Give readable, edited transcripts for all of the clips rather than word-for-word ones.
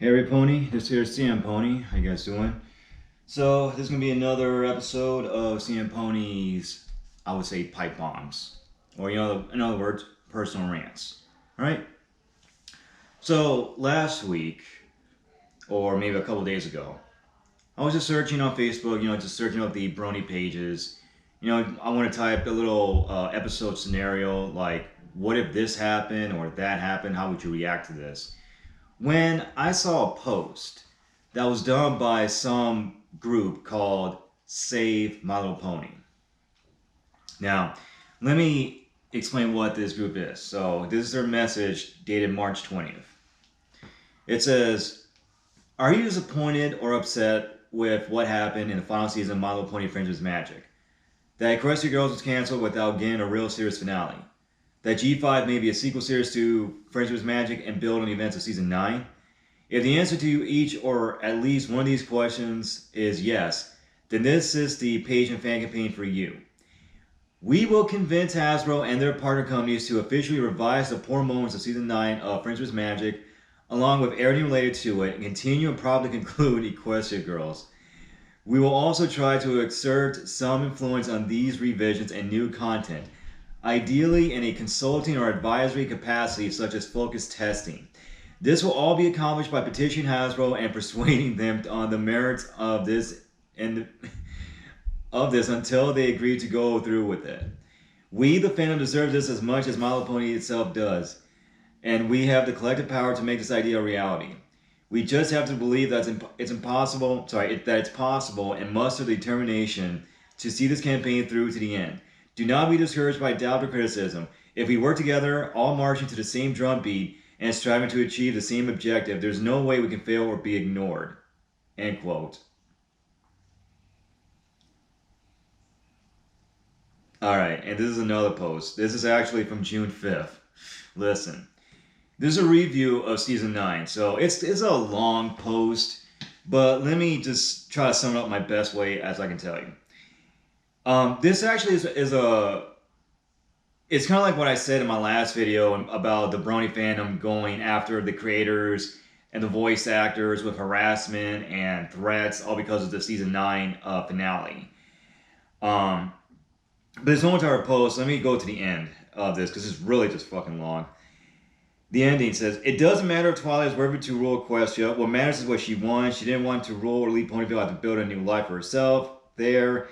Hey every pony, this here is CM Pony. How you guys doing? So this is gonna be another episode of CM Pony's, I would say, pipe bombs, or in other words, personal rants. All right. So last week, or maybe a couple days ago, I was just searching on Facebook. Just searching up the Brony pages. I want to type a little episode scenario like, what if this happened or that happened? How would you react to this? When I saw a post that was done by some group called Save My Little Pony. Now, let me explain what this group is. So, this is their message dated March 20th. It says, "Are you disappointed or upset with what happened in the final season of My Little Pony Friendships Magic? That Equestria Girls was canceled without getting a real serious finale? That G5 may be a sequel series to Friendships Magic and build on the events of Season 9? If the answer to each or at least one of these questions is yes, then this is the page and fan campaign for you. We will convince Hasbro and their partner companies to officially revise the poor moments of Season 9 of Friendships Magic, along with everything related to it, and continue and probably conclude Equestria Girls. We will also try to exert some influence on these revisions and new content, ideally in a consulting or advisory capacity such as focus testing. This will all be accomplished by petitioning Hasbro and persuading them on the merits of this until they agree to go through with it. We, the fandom, deserve this as much as My Little Pony itself does, and we have the collective power to make this idea a reality. We just have to believe that it's possible and muster the determination to see this campaign through to the end. Do not be discouraged by doubt or criticism. If we work together, all marching to the same drumbeat and striving to achieve the same objective, there's no way we can fail or be ignored." End quote. Alright, and this is another post. This is actually from June 5th. Listen. This is a review of Season 9. So it's a long post, but let me just try to sum it up my best way as I can tell you. This actually is it's kind of like what I said in my last video about the Brony fandom going after the creators and the voice actors with harassment and threats, all because of the Season 9 finale. But there's no entire post. Let me go to the end of this because it's really just fucking long. The ending says, "It doesn't matter if Twilight is worthy to rule Equestria. What matters is what she wants. She didn't want to rule or leave Ponyville after building a new life for herself there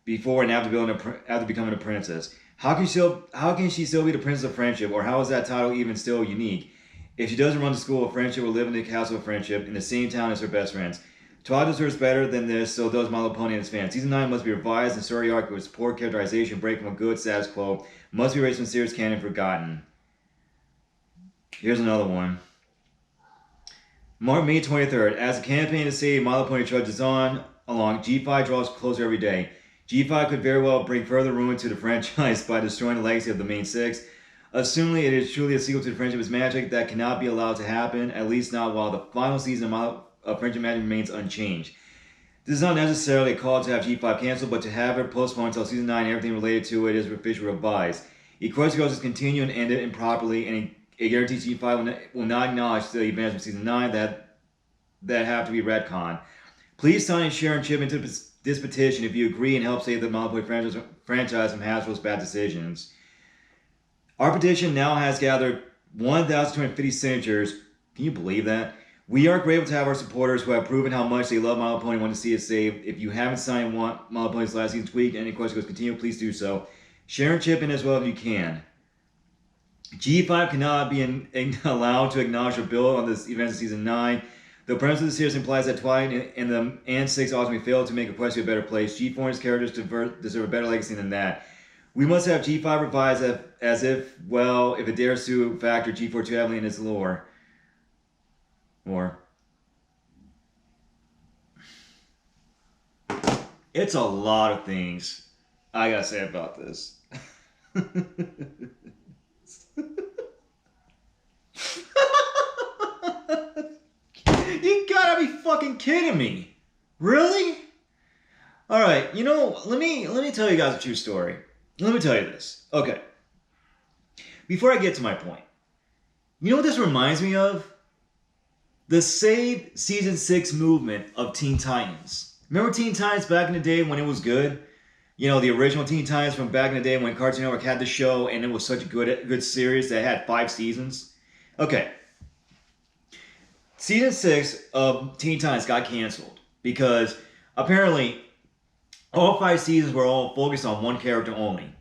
before and after becoming a princess. How can she still be the princess of friendship, or how is that title even still unique? If she doesn't run the school of friendship or live in the castle of friendship in the same town as her best friends. Twilight deserves better than this, so does My Little Pony and its fans. Season 9 must be revised and story arc with poor characterization, break from a good status quo, must be erased from series canon forgotten." Here's another one. May 23rd. "As the campaign to save My Little Pony trudges on along, G5 draws closer every day. G5 could very well bring further ruin to the franchise by destroying the legacy of the main six. Assuming it is truly a sequel to the Friendship is Magic, that cannot be allowed to happen, at least not while the final season of Friendship Magic remains unchanged. This is not necessarily a call to have G5 canceled, but to have it postponed until Season 9 and everything related to it is officially revised. Equestria Girls is continue and end it improperly, and it guarantees G5 will not acknowledge the events of Season 9 that have to be retconned. Please sign and share and chip into this petition if you agree and help save the My Little Pony franchise from Hasbro's bad decisions. Our petition now has gathered 1,250 signatures. Can you believe that? We are grateful to have our supporters who have proven how much they love My Little Pony and want to see it saved. If you haven't signed and want My Little Pony's last season tweaked and any questions continue, please do so. Share and chip in as well if you can. G5 cannot be allowed to acknowledge or build on this event of Season 9. The premise of the series implies that Twilight and 6 ultimately failed to make Equestria a better place. G4 and his characters deserve a better legacy than that. We must have G5 revised as if it dares to factor G4 too heavily in its lore. It's a lot of things I gotta say about this. You gotta be fucking kidding me. Really? Alright, let me tell you guys a true story. Let me tell you this. Okay. Before I get to my point. You know what this reminds me of? The Save Season 6 movement of Teen Titans. Remember Teen Titans back in the day when it was good? You know, the original Teen Titans from back in the day when Cartoon Network had the show and it was such a good series that had 5 seasons. Okay. Season 6 of Teen Titans got canceled because apparently all 5 seasons were all focused on one character only.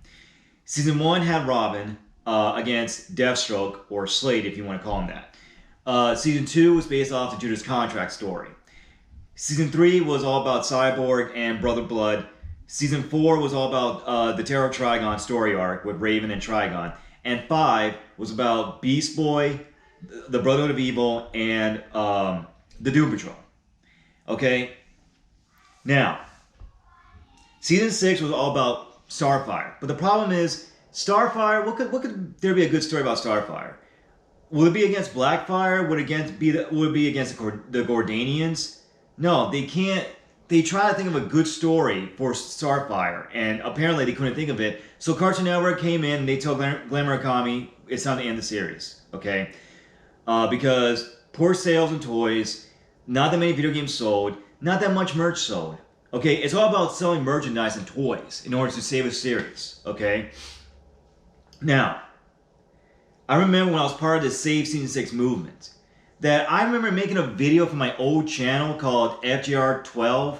Season 1 had Robin against Deathstroke, or Slade if you want to call him that. Season 2 was based off the Judas Contract story. Season 3 was all about Cyborg and Brother Blood. Season 4 was all about the Terror Trigon story arc with Raven and Trigon. And 5 was about Beast Boy, the Brotherhood of Evil, and the Doom Patrol. Okay? Now, Season 6 was all about Starfire. But the problem is, Starfire, what could there be a good story about Starfire? Will it be against Blackfire? Would it be against the Gordanians? No, they can't. They try to think of a good story for Starfire, and apparently they couldn't think of it. So Cartoon Network came in and they told Glamour Akami, it's time to end the series, okay? Because poor sales and toys, not that many video games sold, not that much merch sold. Okay, it's all about selling merchandise and toys in order to save a series, okay? Now, I remember when I was part of the Save Season 6 movement, that I remember making a video for my old channel called FGR12.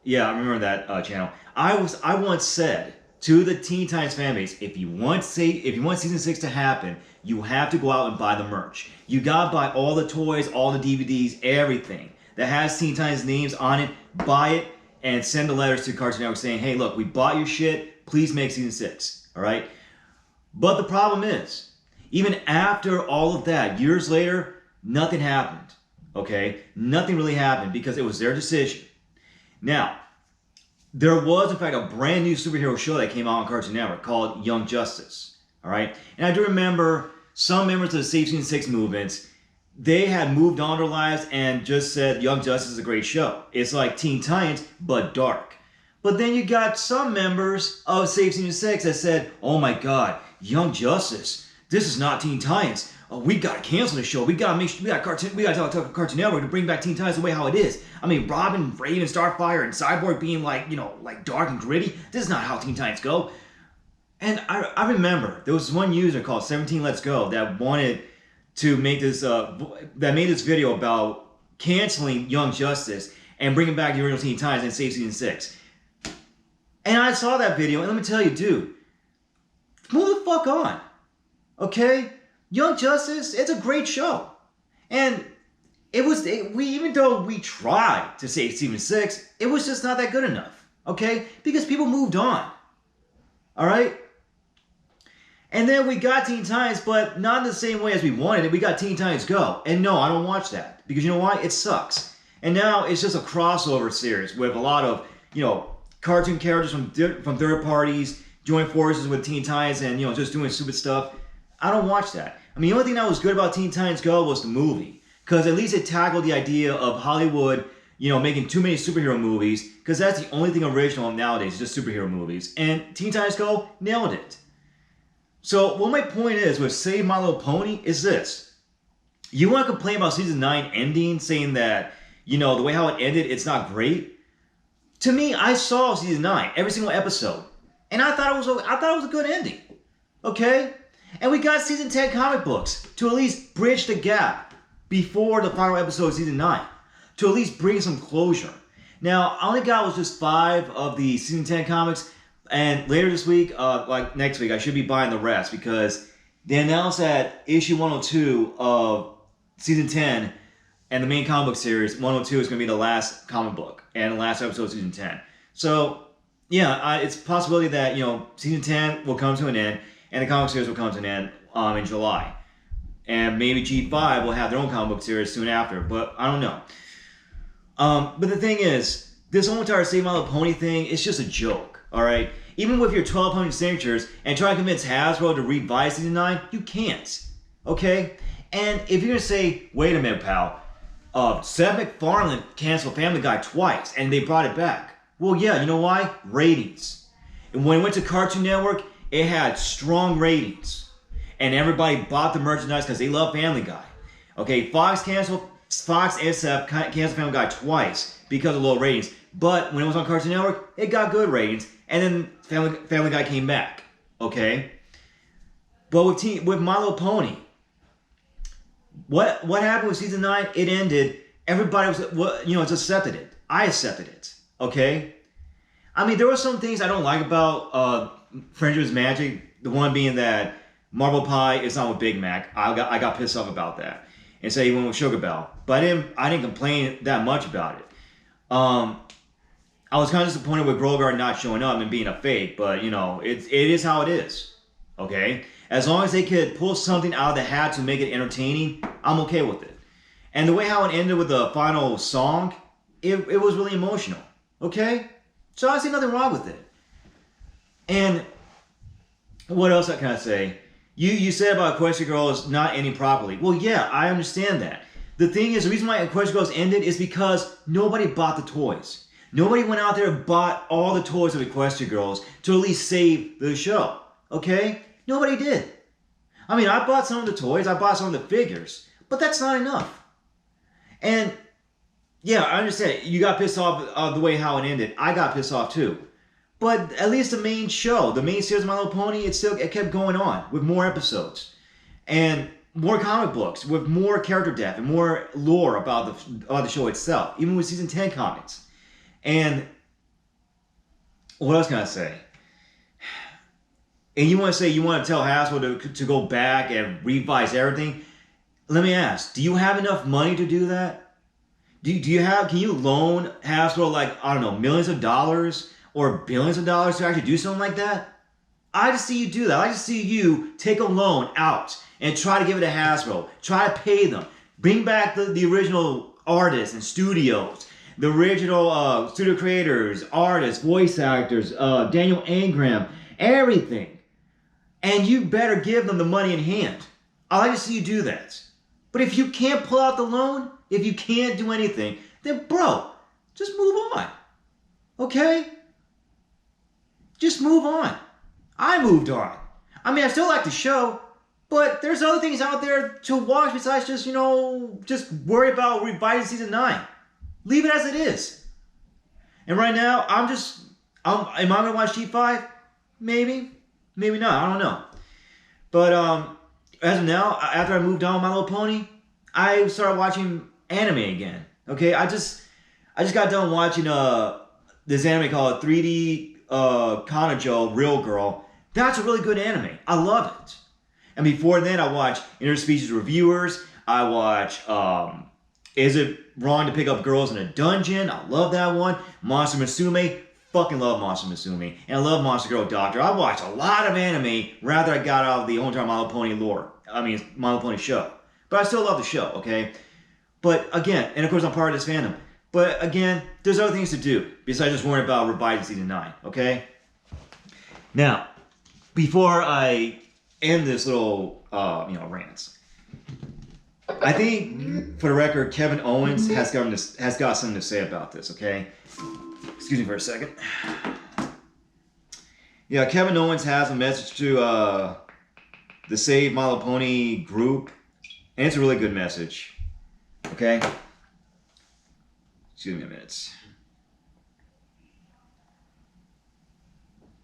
Yeah, I remember that channel. I once said to the Teen Titans fanbase, if you want Season 6 to happen, you have to go out and buy the merch. You gotta buy all the toys, all the DVDs, everything that has Teen Titans names on it. Buy it and send the letters to Cartoon Network saying, hey, look, we bought your shit. Please make Season 6. All right? But the problem is, even after all of that, years later, nothing happened, okay? Nothing really happened because it was their decision. Now, there was, in fact, a brand new superhero show that came out on Cartoon Network called Young Justice, all right? And I do remember some members of the Save Season 6 movements, they had moved on their lives and just said Young Justice is a great show. It's like Teen Titans, but dark. But then you got some members of Save Season 6 that said, oh my God, Young Justice, this is not Teen Titans. Oh, we gotta cancel the show. We gotta tell Cartoon Network to bring back Teen Titans the way how it is. I mean, Robin, Raven, Starfire, and Cyborg being like dark and gritty. This is not how Teen Titans go. And I remember there was one user called 17 Let's Go that wanted to make this that made this video about canceling Young Justice and bringing back the original Teen Titans and Save Season 6. And I saw that video, and let me tell you, dude, move the fuck on, okay? Young Justice, it's a great show. And even though we tried to save Season 6, it was just not that good enough, okay? Because people moved on, all right? And then we got Teen Titans, but not in the same way as we wanted it. We got Teen Titans Go. And no, I don't watch that. Because you know why? It sucks. And now it's just a crossover series with a lot of, cartoon characters from third parties join forces with Teen Titans and, just doing stupid stuff. I don't watch that. I mean, the only thing that was good about Teen Titans Go was the movie. Because at least it tackled the idea of Hollywood, making too many superhero movies. Because that's the only thing original nowadays, is just superhero movies. And Teen Titans Go nailed it. So what my point is with Save My Little Pony is this. You want to complain about Season 9 ending, saying that, the way how it ended, it's not great? To me, I saw Season 9, every single episode. And I thought it was a good ending. Okay? And we got Season 10 comic books to at least bridge the gap before the final episode of Season 9. To at least bring some closure. Now, I only got was just 5 of the Season 10 comics. And later this week, like next week, I should be buying the rest. Because they announced that issue 102 of Season 10 and the main comic book series, 102 is going to be the last comic book. And the last episode of Season 10. So, yeah, it's a possibility that, Season 10 will come to an end. And the comic series will come to an end in July. And maybe G5 will have their own comic book series soon after. But I don't know. But the thing is, this whole entire Save My Little Pony thing, it's just a joke. Alright? Even with your 1,200 signatures and try to convince Hasbro to revise Season 9, you can't. Okay? And if you're going to say, wait a minute, pal. Seth MacFarlane canceled Family Guy twice and they brought it back. Well, yeah, you know why? Ratings. And when it went to Cartoon Network, it had strong ratings. And everybody bought the merchandise because they love Family Guy. Okay, Fox canceled Fox and SF canceled Family Guy twice because of low ratings. But when it was on Cartoon Network, it got good ratings, and then Family Guy came back. Okay, but with My Little Pony, what happened with season 9? It ended. Everybody was accepted it. I accepted it. Okay, I mean there were some things I don't like about Friendship's Magic. The one being that Marble Pie is not with Big Mac. I got pissed off about that, and so he went with Sugar Bell. But I didn't complain that much about it. I was kind of disappointed with Grogard not showing up and being a fake, but you know, it is how it is. Okay? As long as they could pull something out of the hat to make it entertaining, I'm okay with it. And the way how it ended with the final song, it was really emotional. Okay? So I see nothing wrong with it. And what else can I say? You said about Equestria Girls not ending properly. Well, yeah, I understand that. The thing is, the reason why Equestria Girls ended is because nobody bought the toys. Nobody went out there and bought all the toys of Equestria Girls to at least save the show. Okay? Nobody did. I mean, I bought some of the toys, I bought some of the figures, but that's not enough. And, yeah, I understand. You got pissed off of the way how it ended. I got pissed off too. But at least the main show, the main series of My Little Pony, it kept going on with more episodes. And more comic books, with more character depth and more lore about the show itself, even with season 10 comics. And what else can I say? And you want to tell Hasbro to go back and revise everything? Let me ask, do you have enough money to do that? Can you loan Hasbro like, I don't know, millions of dollars or billions of dollars to actually do something like that? I just see you do that. I just see you take a loan out and try to give it to Hasbro. Try to pay them. Bring back the original artists and studios. The original studio creators, artists, voice actors, Daniel Ingram, everything. And you better give them the money in hand. I like to see you do that. But if you can't pull out the loan, if you can't do anything, then bro, just move on. Okay? Just move on. I moved on. I mean, I still like the show, but there's other things out there to watch besides just, just worry about revising season 9. Leave it as it is. And right now, am I going to watch G5? Maybe. Maybe not. I don't know. But as of now, after I moved on with My Little Pony, I started watching anime again. Okay? I just got done watching this anime called 3D Kanojo Real Girl. That's a really good anime. I love it. And before then, I watched Interspecies Reviewers. I watched Is It Wrong to Pick Up Girls in a Dungeon? I love that one. Monster Musume. Fucking love Monster Musume. And I love Monster Girl Doctor. I watched a lot of anime rather I got out of the whole entire My Little Pony lore. I mean, My Little Pony show. But I still love the show, okay? But again, and of course I'm part of this fandom. But again, there's other things to do besides just worrying about revising season 9, okay? Now, before I end this little, rants, I think, for the record, Kevin Owens has got something to say about this, okay? Excuse me for a second. Yeah, Kevin Owens has a message to the Save My Little Pony group, and it's a really good message, okay? Excuse me a minute.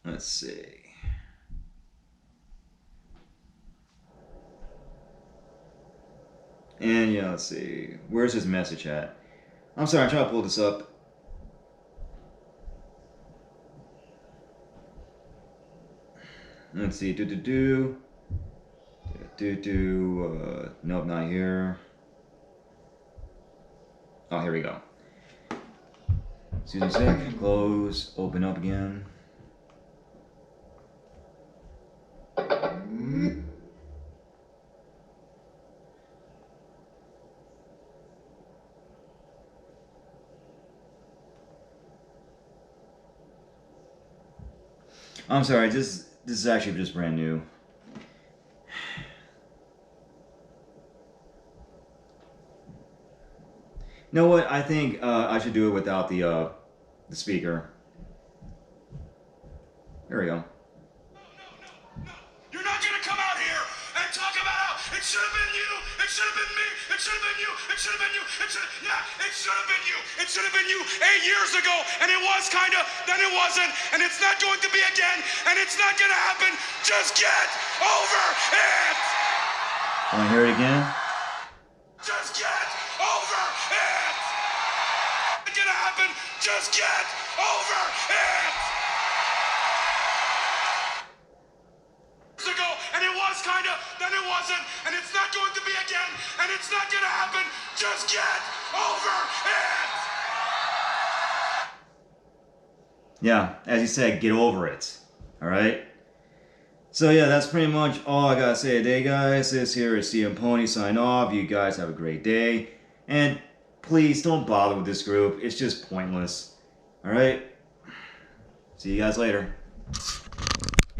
Let's see. And yeah, let's see. Where's his message at? I'm sorry, I'm trying to pull this up. Let's see. Nope, not here. Oh, here we go. Excuse me a sec. Close. Open up again. I'm sorry, this is actually just brand new. You know what? I think I should do it without the speaker. There we go. No. You're not gonna come out here and talk about how it should have been you, it should have been me, it should have been you, it should have been you. It should have been you. It should have been you 8 years ago, and it was kinda, then it wasn't, and it's not going to be again, and it's not gonna happen. Just get over it. Want to hear it again? Just get over it. It's gonna happen. Just get over it. Ago, and it was kinda, then it wasn't, and it's not going to be again, and it's not gonna happen. Just get over it. Yeah, as you said, get over it. Alright? So yeah, that's pretty much all I gotta say today, guys. This here is CM Pony sign off. You guys have a great day. And please don't bother with this group. It's just pointless. Alright? See you guys later.